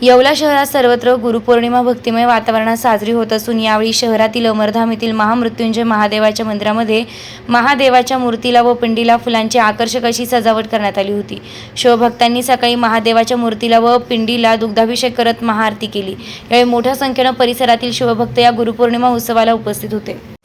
येवला शहरात सर्वत्र गुरुपौर्णिमा भक्तिमय वातावरणात साजरी होत असून यावेळी शहरातील अमरधाम येथील महामृत्युंजय महादेवाच्या मंदिरामध्ये महादेवाच्या मूर्तीला व पिंडीला फुलांची आकर्षक अशी सजावट करण्यात आली होती। शिवभक्तांनी सकाळी महादेवाच्या मूर्तीला व पिंडीला दुग्धाभिषेक करत महाआरती केली। यावेळी मोठ्या संख्येने परिसरातील शिवभक्त या गुरुपौर्णिमा उत्सवाला उपस्थित होते।